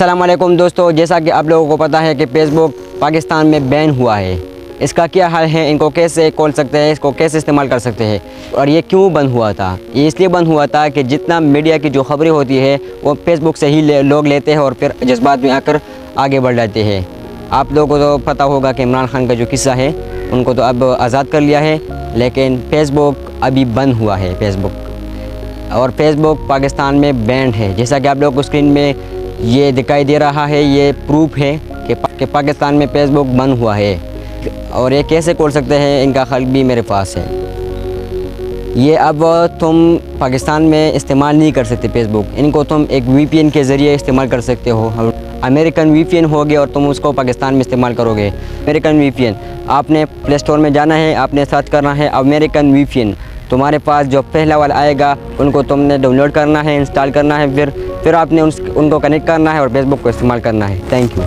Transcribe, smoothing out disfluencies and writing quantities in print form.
अस्सलाम वालेकुम दोस्तों, जैसा कि आप लोगों को पता है कि फेसबुक पाकिस्तान में बैन हुआ है। इसका क्या हाल है, इनको कैसे खोल सकते हैं, इसको कैसे इस्तेमाल कर सकते हैं और ये क्यों बंद हुआ था। ये इसलिए बंद हुआ था कि जितना मीडिया की जो खबरें होती है वो फेसबुक से ही लोग लेते हैं और फिर जज्बात में आकर आगे बढ़ जाते हैं। आप लोगों को तो पता होगा कि इमरान खान का जो किस्सा है, उनको तो अब आज़ाद कर लिया है, लेकिन फेसबुक अभी बंद हुआ है। फेसबुक पाकिस्तान में बैंड है। जैसा कि आप लोगों को स्क्रीन में ये दिखाई दे रहा है, ये प्रूफ है कि पाकिस्तान में फेसबुक बंद हुआ है। और ये कैसे खोल सकते हैं, इनका हल भी मेरे पास है। ये अब तुम पाकिस्तान में इस्तेमाल नहीं कर सकते फेसबुक, इनको तुम एक VPN के ज़रिए इस्तेमाल कर सकते हो। अमेरिकन VPN होगे और तुम उसको पाकिस्तान में इस्तेमाल करोगे। अमेरिकन VPN, आपने प्ले स्टोर में जाना है, आपने सर्च करना है अमेरिकन VPN। तुम्हारे पास जो पहला वाला आएगा उनको तुमने डाउनलोड करना है, इंस्टॉल करना है, फिर आपने उनको कनेक्ट करना है और फेसबुक को इस्तेमाल करना है। Thank you.